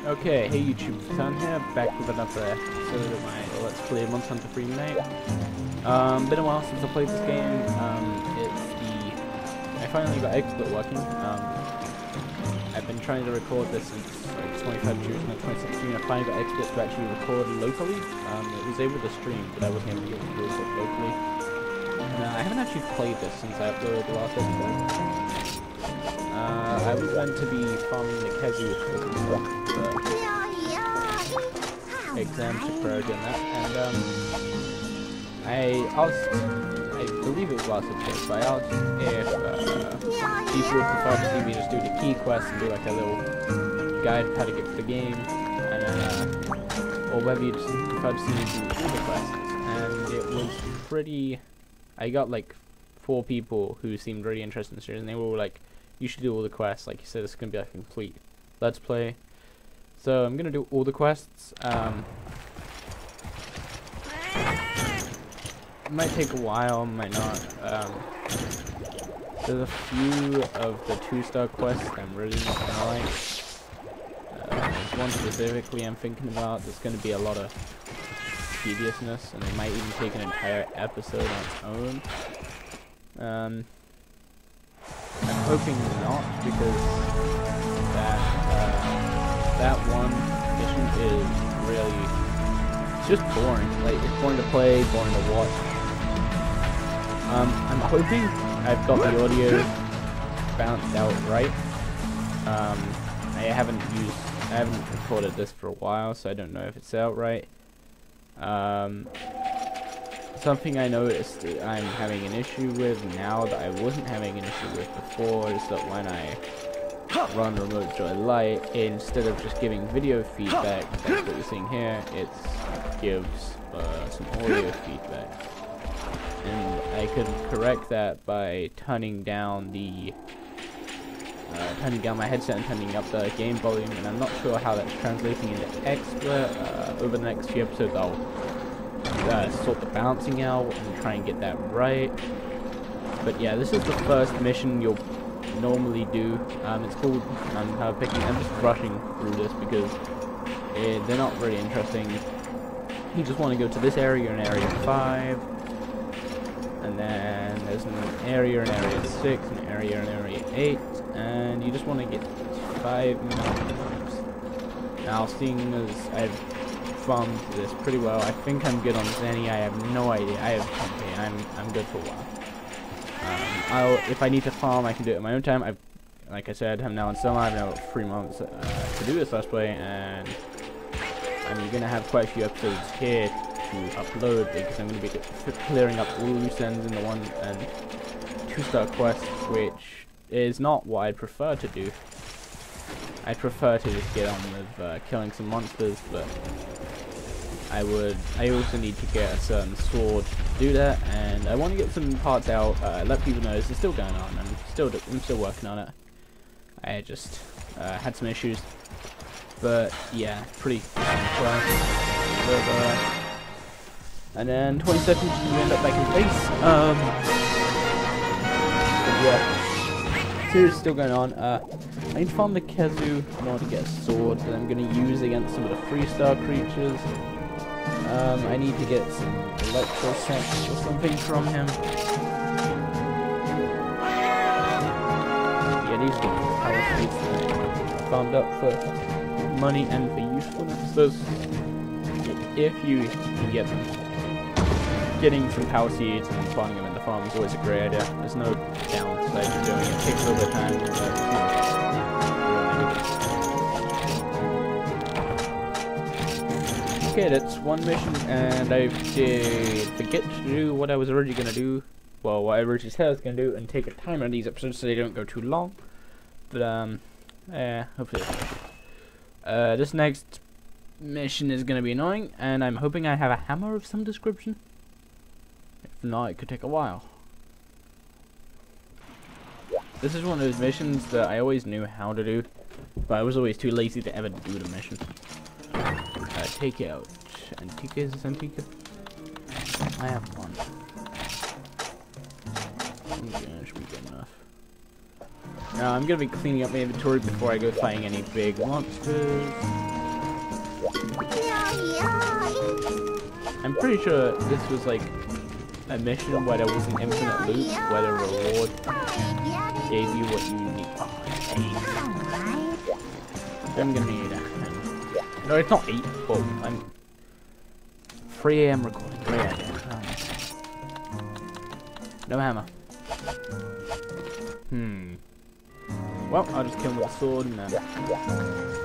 Okay, hey YouTube, Tan here, back with another episode of my Let's Play Monster Hunter Free Night. Been a while since I played this game. I finally got XSplit working. I've been trying to record this since like 25 June 2016. I finally got XSplit to actually record locally. It was able to stream, but I wasn't able to do it locally. And I haven't actually played this since I uploaded the last episode. I was meant to be farming the Kezu for exams to priority on that, and I asked, I believe it was last episode, but I asked if people would prefer to see me just do the key quest and do like a little guide of how to get to the game, and or whether you'd prefer to see me do all the quests, and it was pretty, I got like 4 people who seemed really interested in the series, and they were all like, you should do all the quests. Like you said, it's going to be like a complete Let's Play. So I'm going to do all the quests. It might take a while, might not. There's a few of the 2-star quests I'm really not going to like. There's one specifically I'm thinking about. There's going to be a lot of tediousness, and it might even take an entire episode on its own. I'm hoping not, because that one mission is really, it's just boring. Like, it's boring to play, boring to watch. I'm hoping I've got the audio balanced out right. I haven't recorded this for a while, so I don't know if it's out right. Something I noticed that I'm having an issue with now that I wasn't having an issue with before is that when I run Remote Joy Lite, instead of just giving video feedback, that's what you're seeing here, it gives some audio feedback. And I could correct that by turning down the my headset and turning up the game volume, and I'm not sure how that's translating into XSplit. Over the next few episodes I'll sort the balancing out and try and get that right. But yeah, this is the first mission you'll normally do. It's called, I'm just rushing through this because they're not really interesting. You just want to go to this area in Area 5, and then there's an area in Area 6, an area in Area 8, and you just want to get 5 mountains. Now, seeing as I've farmed this pretty well, I think I'm good on Zenny. I have no idea. I'm good for a while. If I need to farm, I can do it at my own time. Like I said, I'm now in summer. I've now got 3 months to do this Let's Play, and I'm gonna have quite a few episodes here to upload because I'm gonna be clearing up all loose ends in the 1 and 2-star quests, which is not what I'd prefer to do. I'd prefer to just get on with killing some monsters, but I also need to get a certain sword to do that, and I want to get some parts out, let people know this is still going on. I'm still working on it. I just had some issues, but yeah, pretty and then 20 seconds you end up back in base. Yeah, series is still going on. I need to farm the Kezu in order to get a sword that I'm going to use against some of the 3-star creatures. I need to get some electro sets or something from him. Yeah, these are the power seeds that I farmed up for money and for usefulness. Those, if you can get them. Getting some power seeds and farming them in the farm is always a great idea. There's no downside to doing it. It takes a little bit of time, but okay, that's one mission, and I did forget to do what I was originally going to do. Well, what I originally said I was going to do, and take a timer on these episodes so they don't go too long. But, yeah, hopefully. This next mission is going to be annoying, and I'm hoping I have a hammer of some description. If not, it could take a while. This is one of those missions that I always knew how to do, but I was always too lazy to ever do the mission. Take out Antique. Is this Antique? I have one. Yeah, should be good enough. Now I'm gonna be cleaning up my inventory before I go fighting any big monsters. I'm pretty sure this was like a mission where there was an infinite loop, where the reward gave you what you need. I'm gonna need a hammer. No, it's not 8. Oh, I'm 3 AM recording. Great idea. No hammer. Well, I'll just kill him with a sword and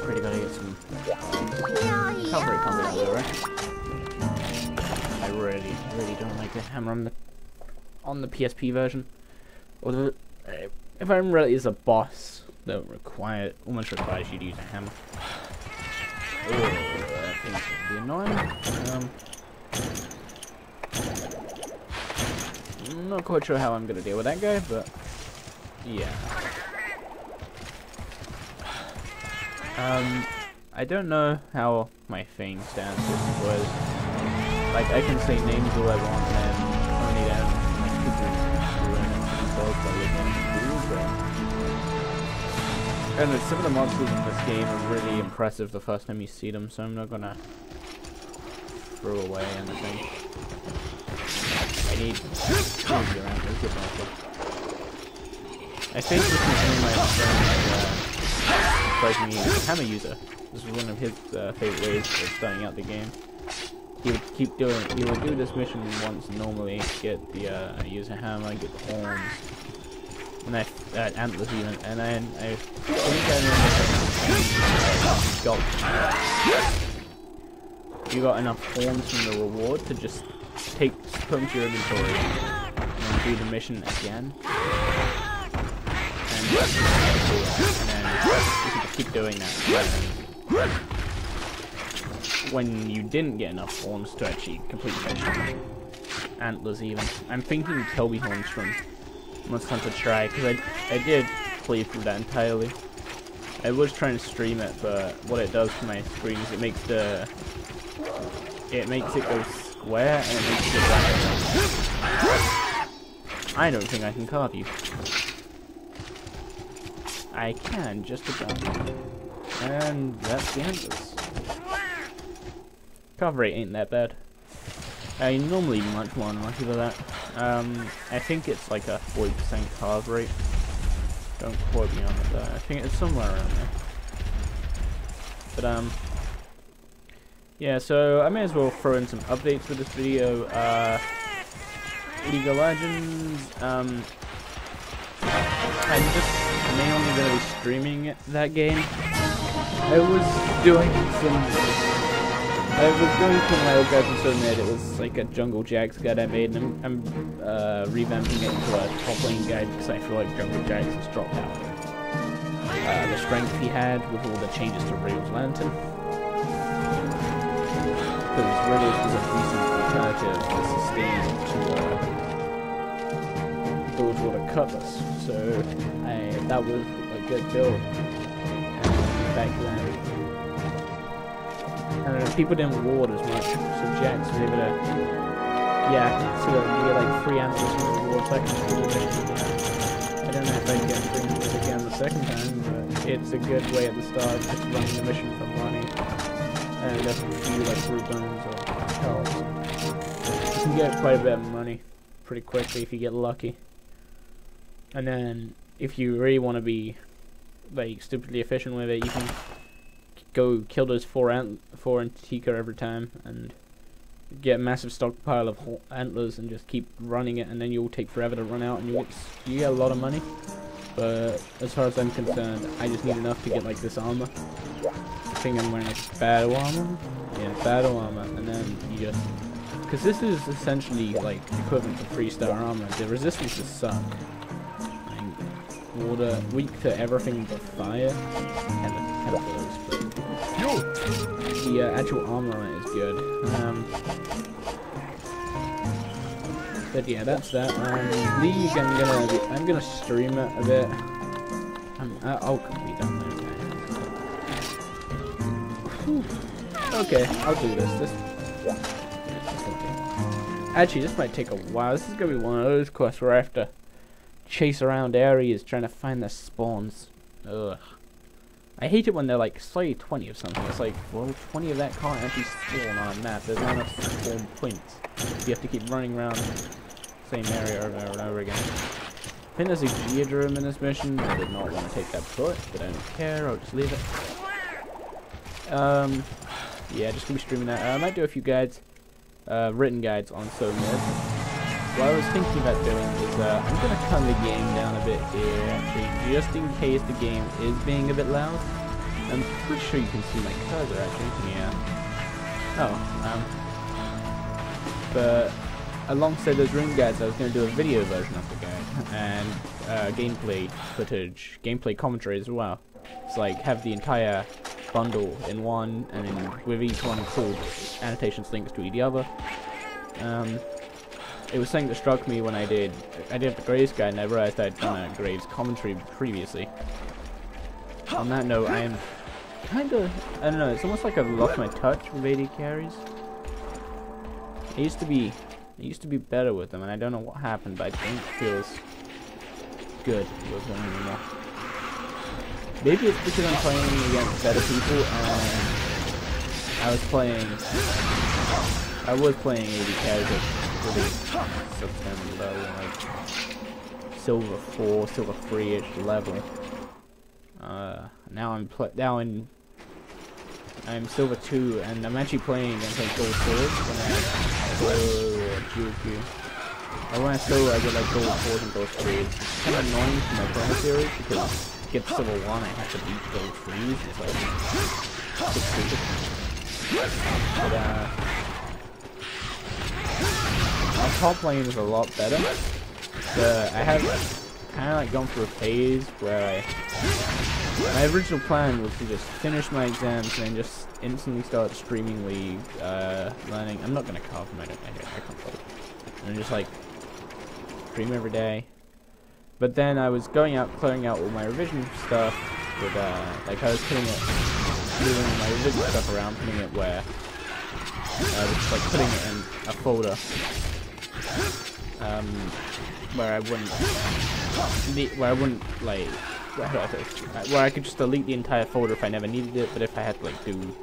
pretty gotta get some cover coming out there, right? I really don't like the hammer on the PSP version. Although, if I remember, it's a boss that almost requires you to use a hammer. Oh, that thing's gonna be annoying. I'm not quite sure how I'm gonna deal with that guy, but yeah. I don't know how my feign stance was. Like, I can say names all I want and only then like, people ruin themselves by looking at the and some of the monsters in this game are really impressive the first time you see them, so I'm not gonna throw away anything. I need around to get I think this is one of my friends, me hammer user. This was one of his favorite ways of starting out the game. He would do this mission once normally, get the use a hammer, get the horns, and antlers even, and then I think you got enough horns from the reward to just put them to your inventory and then do the mission again. And then you can keep doing that. When you didn't get enough horns to actually complete the mission, antlers even. I'm thinking Toby horns from Monster Hunter Try, because I did play through that entirely. I was trying to stream it, but what it does to my screen is it makes it go square and it makes it round. I don't think I can carve you. I can, just about. And that's the antlers. Carve rate ain't that bad. I normally much more unlucky with that. I think it's like a 40% carve rate. Don't quote me on it though. I think it's somewhere around there. But yeah, so I may as well throw in some updates for this video. League of Legends, I'm just mainly going to be streaming that game. I was doing some wild guides and so made it was like a Jungle Jax guide I made, and I'm revamping it into a top lane guide because I feel like Jungle Jax has dropped out the strength he had with all the changes to Rail's Lantern. Because really it was a decent alternative to sustain to build water cutlass, so that was a good build. And back then, I don't know, people didn't ward as much, so Jax was able to, so you get like 3 answers from the reward second. I don't know if I can get 3 answers again the second time, but it's a good way at the start, just running the mission for money. And it doesn't give you like root bones or health. You can get quite a bit of money pretty quickly if you get lucky. And then, if you really want to be like stupidly efficient with it, you can go kill those 4 Antica every time and get a massive stockpile of antlers and just keep running it, and then you'll take forever to run out and you get a lot of money. But as far as I'm concerned, I just need enough to get like this armor. I think I'm wearing like battle armor. Yeah, battle armor, and then you just, because this is essentially like equivalent to 3-star armor. The resistances suck. Water, weak to everything but fire, and those, but the actual armor on it is good. But yeah, that's that. League, I'm gonna stream it a bit. I'll complete that now. Okay, I'll do this. Actually, this might take a while. This is gonna be one of those quests where I have to chase around areas trying to find their spawns. Ugh. I hate it when they're like, say 20 of something. It's like, well, 20 of that can't actually spawn on a map. There's not enough spawn points. You have to keep running around the same area over and over again. I think there's a geodrome in this mission. I did not want to take that foot, but I don't care. I'll just leave it. Yeah, just gonna be streaming that. I might do a few guides, written guides on so mid. What I was thinking about doing is I'm gonna turn the game down a bit here, actually, just in case the game is being a bit loud. I'm pretty sure you can see my cursor, actually. Yeah. Oh. But alongside those written guides, I was gonna do a video version of the guide and gameplay footage, gameplay commentary as well. It's like have the entire bundle in one, and then with each one include annotations links to the other. It was something that struck me when I did the Graves guide, and I realized I'd done a Graves commentary previously. On that note, I am kinda, I don't know, it's almost like I've lost my touch with AD carries. I used to be better with them, and I don't know what happened, but I don't feel as good with them anymore. Maybe it's because I'm playing against better people, and I was playing AD carries at really substandard level, like silver 4, silver 3-ish level. Now I'm silver 2, and I'm actually playing against like gold swords when I have solo or GQ. And when I solo, I get like gold 4s and gold 3s. It's kind of annoying for my chrono series because to get to silver 1, I have to beat gold 3s. It's like stupid. But my top lane is a lot better. But I have kind of like gone through a phase where my original plan was to just finish my exams and then just instantly start streaming League, learning. I'm not gonna carve them, I can't bother. And just like stream every day. But then I was going out, clearing out all my revision stuff with like I was moving my revision stuff around, putting it where I was like putting it in a folder where I where I could just delete the entire folder if I never needed it, but if I had to like do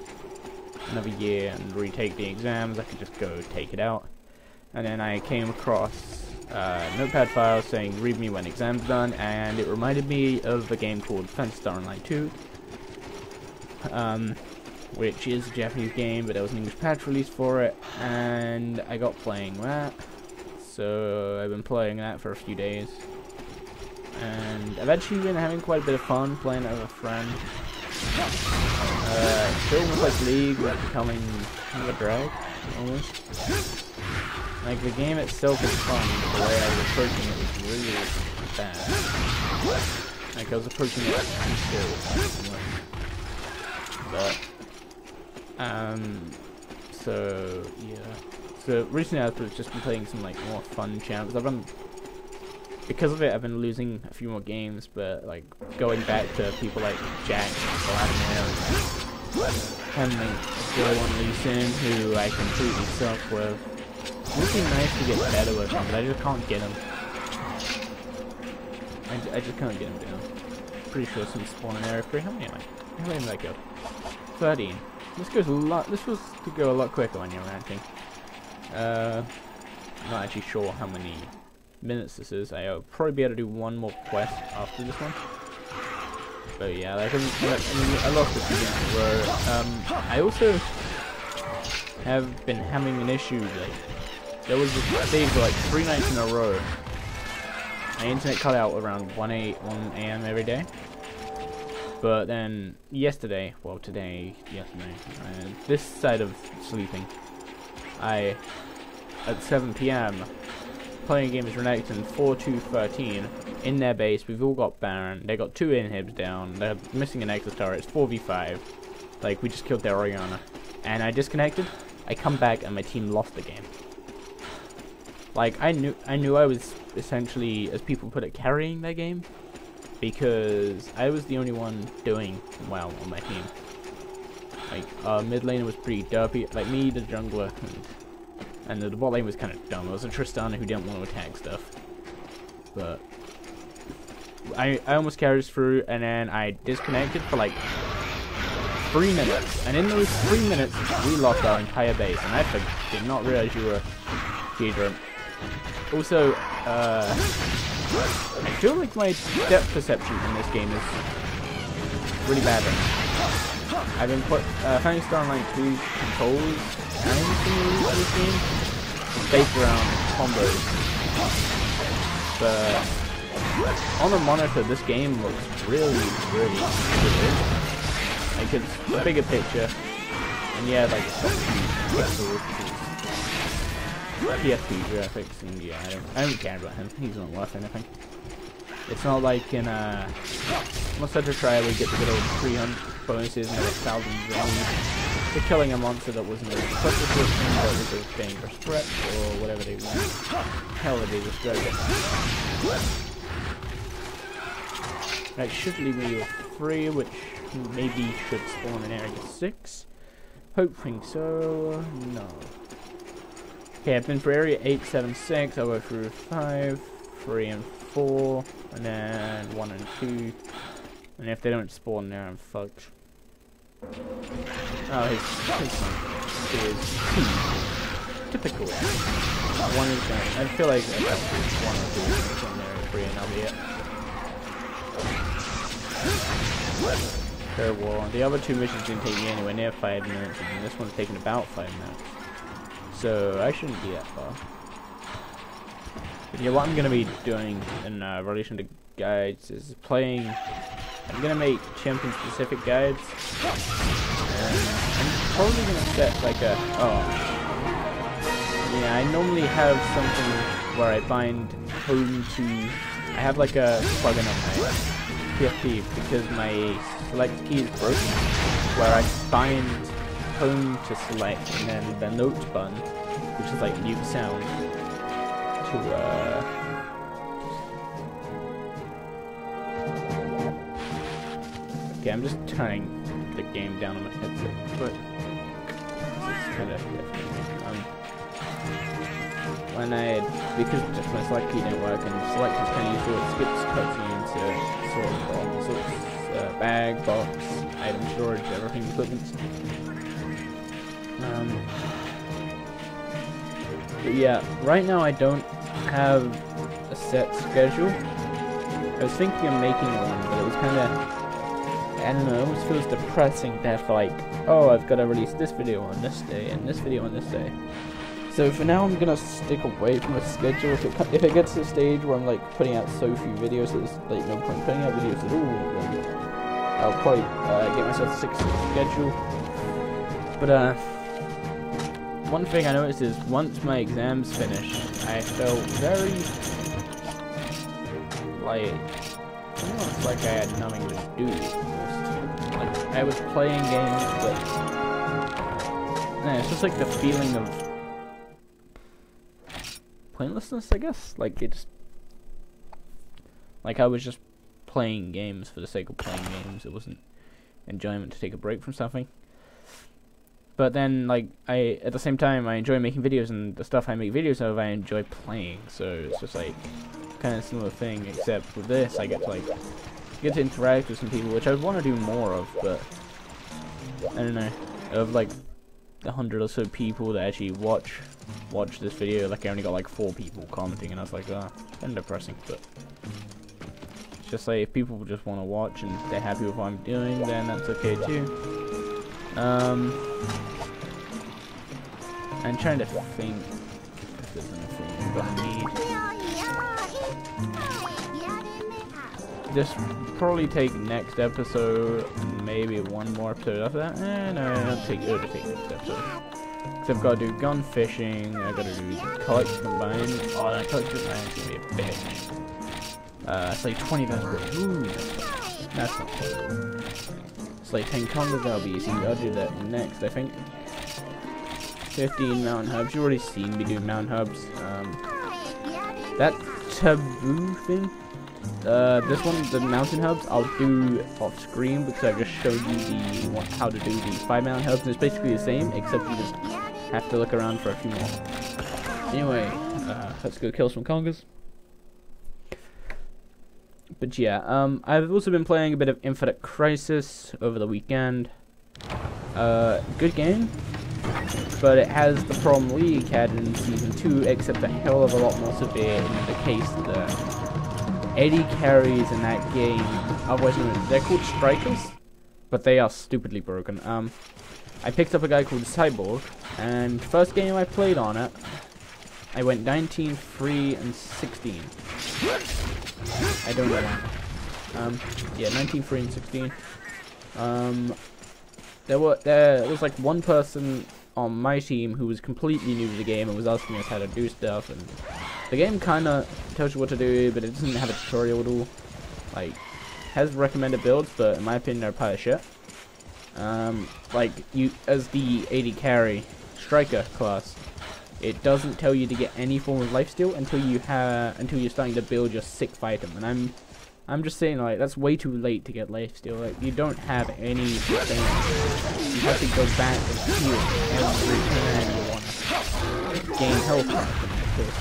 another year and retake the exams, I could just go take it out. And then I came across notepad file saying read me when exams done, and it reminded me of a game called Phantasy Star Online 2, which is a Japanese game, but there was an English patch release for it, and I got playing that. So I've been playing that for a few days, and I've actually been having quite a bit of fun playing it with a friend. It's almost like League, like becoming kind of a drag, almost. Like the game itself is fun, but the way I was approaching it was really bad. Like I was approaching it too serious. But so yeah. So recently I've just been playing some like more fun champs. Because of it, I've been losing a few more games, but like going back to people like Jack, Vladimir, and Joe and Lee Sin, who I completely suck with. It would be nice to get better with him, but I just can't get him. I just can't get him down. Pretty sure some spawn in area 3. How many am I? How many did I go? 13. This goes a lot. This was to go a lot quicker when you're ranting. I'm not actually sure how many minutes this is. I'll probably be able to do one more quest after this one. But yeah, like I lost a few games in a row. I also have been having an issue. Like there was this stage where like 3 nights in a row, my internet cut out around 1 a.m. every day. But then yesterday, this side of sleeping, at 7 p.m. playing a game as Renekton 4-2-13 in their base. We've all got Baron. They got 2 inhibs down. They're missing an Exo Star. It's 4v5. Like we just killed their Oriana, and I disconnected. I come back and my team lost the game. Like I knew I was essentially, as people put it, carrying their game, because I was the only one doing well on my team. Like mid laner was pretty derpy, like me, the jungler, and the bot lane was kind of dumb. It was a Tristana who didn't want to attack stuff. But I almost carried through, and then I disconnected for like 3 minutes, and in those 3 minutes we lost our entire base, and I did not realize you were here. Also, I feel like my depth perception in this game is really bad. I've been finding Star Online 2 controls and this game based around combos, but on a monitor this game looks really good. Like, it's a bigger picture, and yeah, like it's got PSP graphics, and yeah, I don't care about him. He's not worth anything. It's not like in Monster Hunter Trial we get the good old 300 bonuses and 1,000 zones for killing a monster that wasn't really such a good thing, but was a dangerous threat, or whatever they want. Hell, they destroyed it. That should leave me with 3, which maybe should spawn in area 6. Hoping so. No. Okay, I've been for area 8, 7, 6. I'll go through 5, 3, and 4, and then 1 and 2. And if they don't spawn there, I'm fucked. Oh, his son is 2. Typical. One is gonna. I feel like that's 1 or 2 is on area 3, and I'll be it. Terrible. The other 2 missions didn't take me anywhere near 5 minutes, and this one's taken about 5 minutes. So I shouldn't be that far. But yeah, what I'm going to be doing in relation to guides is playing. I'm going to make champion specific guides. And I'm probably going to set like a. Yeah, I normally have something where I bind home to. I have like a plugin on my PFP because my select key is broken, where I bind home to select and then the note button, which is like mute sound, to okay, I'm just turning the game down on my headset, but it's kind of because just my select key didn't work and select is kind of useful, it skips cutscenes to sort of bag, box, item storage, everything, equipment. But yeah, right now I don't have a set schedule. I was thinking of making one, but it was kind of, I don't know, it almost feels depressing to have to like, oh, I've got to release this video on this day and this video on this day. So for now, I'm gonna stick away from a schedule. If it gets to the stage where I'm like putting out so few videos, that there's like no point putting out videos at all, then I'll probably get myself a 6-week schedule. But one thing I noticed is once my exams finished, I felt very like almost like I had nothing to do. Like I was playing games, but it's just like the feeling of pointlessness, I guess. Like it's like I was just playing games for the sake of playing games. It wasn't enjoyment to take a break from something. But then, like, at the same time, I enjoy making videos, and the stuff I make videos of, I enjoy playing. So it's just like kind of similar thing, except with this, I get to like interact with some people, which I would want to do more of. But I don't know, of like 100 or so people that actually watch this video, like I only got like 4 people commenting, and I was like, kind of depressing. But it's just like if people just want to watch and they're happy with what I'm doing, then that's okay too. I'm trying to think if there's anything that I need. Just probably take next episode, and maybe one more episode after that. No, it'll take next episode. Because I've got to do gun fishing, I've got to do collect combine. Oh, that collect combine is going to be a bitch. It's like 20 vegetables. Ooh, that's not cool. It's like 10 combos, that'll be easy. I'll do that next, I think. 15 mountain hubs. You've already seen me do mountain hubs. That taboo thing. This one, the mountain hubs, I'll do off screen because I've just showed you how to do the 5 mountain hubs. And it's basically the same, except you just have to look around for a few more. Anyway, let's go kill some congas. But yeah, I've also been playing a bit of Infinite Crisis over the weekend. Good game, but it has the problem League had in Season 2, except a hell of a lot more severe in the case that 80 carries in that game, otherwise known as, they're called strikers, but they are stupidly broken. I picked up a guy called Cyborg, and first game I played on it, I went 19, 3, and 16. I don't know why. Yeah, 19, 3, and 16. There was like one person on my team who was completely new to the game and was asking us how to do stuff, and the game kind of tells you what to do, but it doesn't have a tutorial at all. Like, has recommended builds, but in my opinion they're a pile of shit. Like, you, as the 80 carry striker class, it doesn't tell you to get any form of lifesteal until you're starting to build your 6th item, and I'm just saying, like, that's way too late to get lifesteal. Like, you don't have any sustain. You have to go back and heal every time you want to gain health back, of course.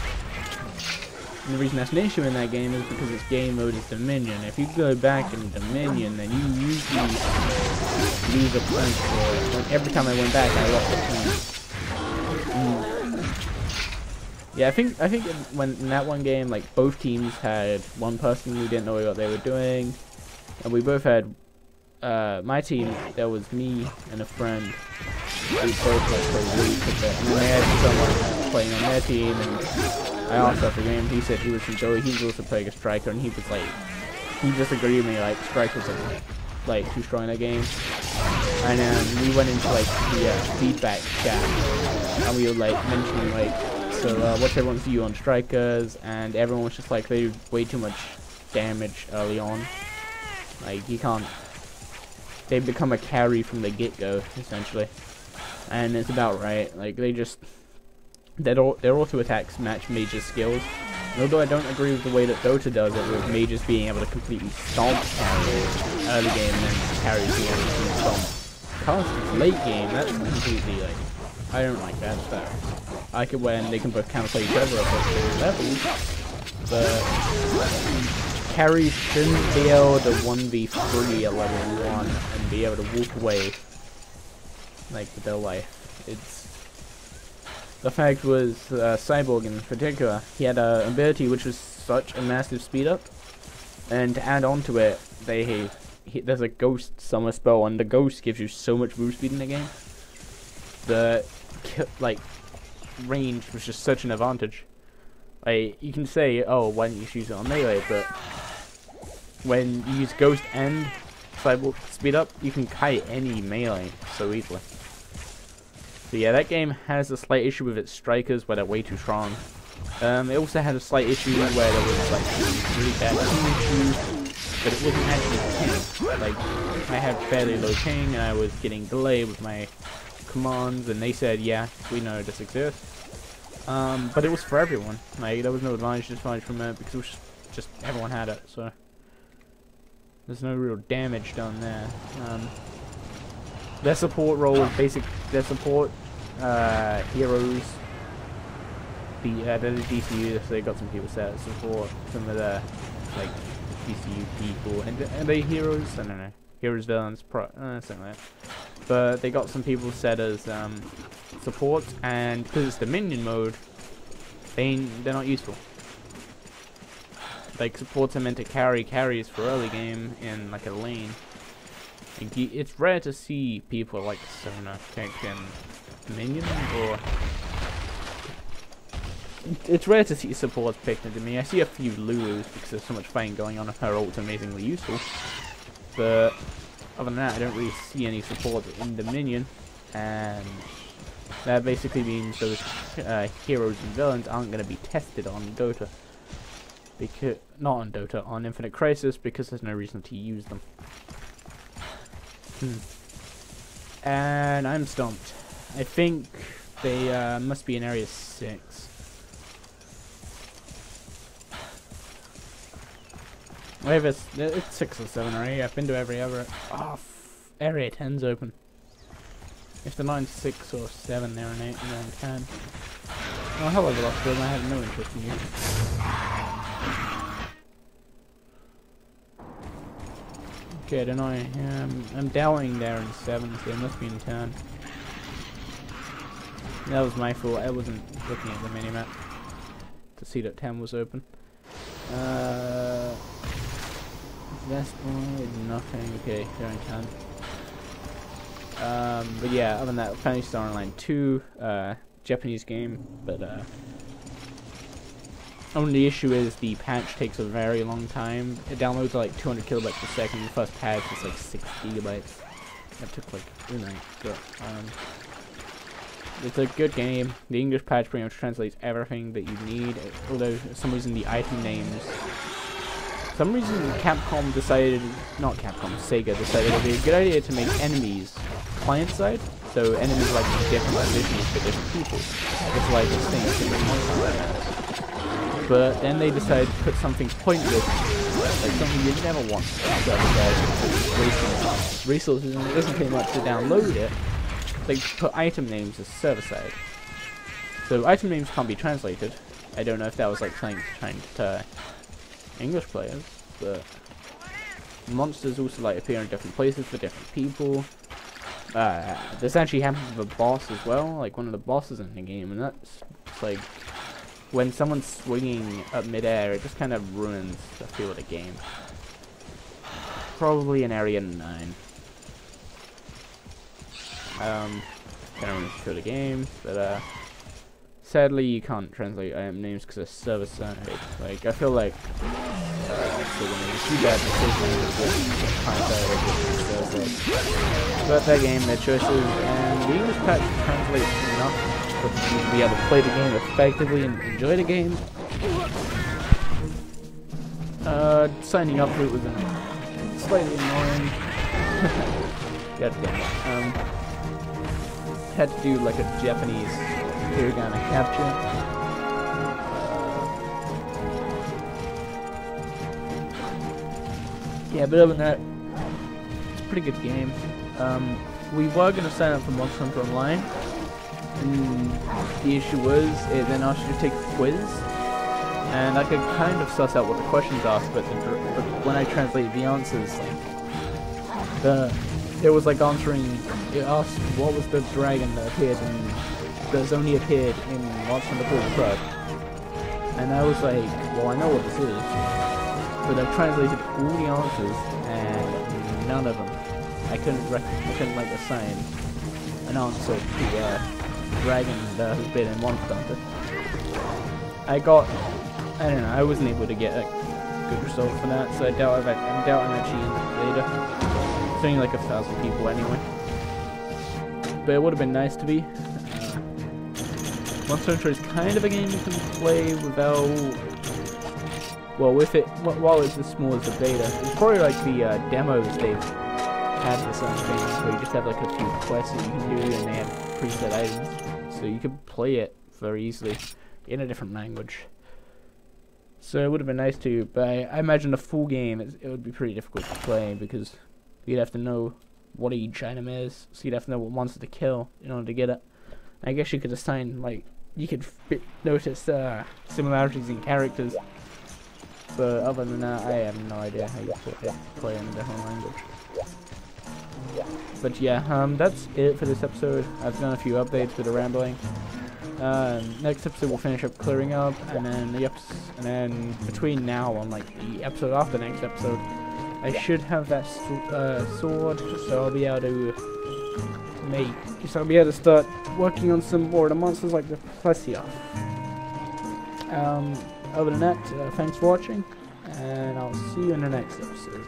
And the reason that's an issue in that game is because its game mode is Dominion. If you go back in Dominion, then you usually lose a point for it. Like, every time I went back, I lost a point. Yeah, I think when in that one game, like, both teams had one person who didn't know what they were doing, and we both had my team. There was me and a friend. We both like played really good, and then they had someone playing on their team, and I asked after the game. He said he was from Joey. He was also playing a striker, and he was like, he disagreed with me. Like, strikers are like too strong in that game. And then we went into like the feedback chat, and we were like mentioning like, so what's everyone's view on strikers, and everyone was just like, they do way too much damage early on. Like, you can't, they become a carry from the get-go, essentially. And it's about right. Like, they just, their auto attacks match Mage's skills. And although I don't agree with the way that Dota does it, with Mages being able to completely stomp carries early game and then carries being able to stomp casters late game, that's completely, like, I don't like that stuff. I like it when they can both counterplay each other at both levels, but carries shouldn't be able to 1v3 at level 1 and be able to walk away, like, with their life. It's, the fact was, Cyborg in particular, he had an ability which was such a massive speed up, and to add on to it, there's a ghost summer spell, and the ghost gives you so much move speed in the game. The, like, range was just such an advantage. Like, you can say, oh, why didn't you use it on melee, but when you use ghost and cyborg speed up, you can kite any melee so easily. So yeah, that game has a slight issue with its strikers where they're way too strong. It also had a slight issue where there was like really bad ping issues, but it wasn't actually ping. Like, I had fairly low ping and I was getting delayed with my commands, and they said, yeah, we know this exists. But it was for everyone. Like, there was no advantage disadvantage from it because it was just everyone had it, so there's no real damage done there. Their support role is basic. Their support heroes, they're the DCU, so they got some people set as support. Some of the like DCU people, and are they heroes? I don't know. Heroes, villains, something like that. But they got some people set as support, and because it's Dominion mode, they're not useful. Like, supports are meant to carry carries for early game in like a lane. It's rare to see people like Sona pick in Dominion, or it's rare to see supports picked into me. I see a few Lulus because there's so much fighting going on and her ult's amazingly useful. But other than that, I don't really see any support in Dominion, and that basically means those heroes and villains aren't going to be tested on Dota. Because not on Dota, on Infinite Crisis, because there's no reason to use them. And I'm stumped. I think they must be in Area 6. Wait, it's 6 or 7 or 8. I've been to every other. Oh, Area 10's open. If they're not in 6 or 7, they're in 8 and they're in 10. Oh, hello, Velocity. I have no interest in you. Okay, I don't know. I'm doubting they're in 7, so they must be in 10. That was my fault. I wasn't looking at the minimap to see that 10 was open. Best one, nothing. Okay, they're in 10. But yeah, other than that, Phantasy Star Online 2, Japanese game, but only issue is the patch takes a very long time. It downloads at like 200 kilobytes per second. The first patch is like 6 gigabytes. That took like 2 nights, but it's a good game. The English patch pretty much translates everything that you need, although for some reason the item names, for some reason Capcom decided, not Capcom, Sega decided it would be a good idea to make enemies client-side, so enemies like different conditions for different people. It's like this thing, different monsters. But then they decided to put something pointless, like something you never want, so wasting resources, and it doesn't take much to download it. They put item names as server-side. So item names can't be translated. I don't know if that was like trying to English players, but monsters also like appear in different places for different people. This actually happens with a boss as well, like one of the bosses in the game, and that's like when someone's swinging up mid-air, it just kind of ruins the feel of the game. Probably in area 9. Kind of ruins the feel of the game, but sadly you can't translate item names because it's server-side. Like, I feel like so when there's a few bad decisions, but that game, their choices, and the English patch translates enough for you to be able to play the game effectively and enjoy the game. Signing up for it was slightly annoying. God damn it. Had to do like a Japanese hiragana capture. Yeah, but other than that, it's a pretty good game. We were going to sign up for Monster Hunter Online, and the issue was it then asked you to take a quiz, and I could kind of suss out what the questions asked, but when I translated the answers, it was like answering, it asked what was the dragon that appeared in, that's only appeared in Monster Hunter World, and I was like, well, I know what this is, but I've translated all the answers, and none of them. I couldn't like assign an answer to a dragon that has been in Monster Hunter. I don't know, I wasn't able to get a good result for that, so I'm doubting actually in the data. It's only like 1,000 people anyway. But it would have been nice to be. Monster Hunter is kind of a game you can play without, well, with it, while it's as small as the beta. It's probably like the demos they've had for some things, where you just have like a few quests that you can do, and they have preset items, so you could play it very easily in a different language. So it would have been nice to, but I imagine the full game, it would be pretty difficult to play, because you'd have to know what each item is, so you'd have to know what monster to kill in order to get it. I guess you could assign, like, you could notice similarities in characters, but other than that, I have no idea how you play in a different language. But yeah, that's it for this episode. I've done a few updates with the rambling. Next episode we'll finish up clearing up, and then between now and like the episode after the next episode, I should have that sword, so I'll be able to start working on some more of the monsters like the Plessia. Other than that, thanks for watching, and I'll see you in the next episode.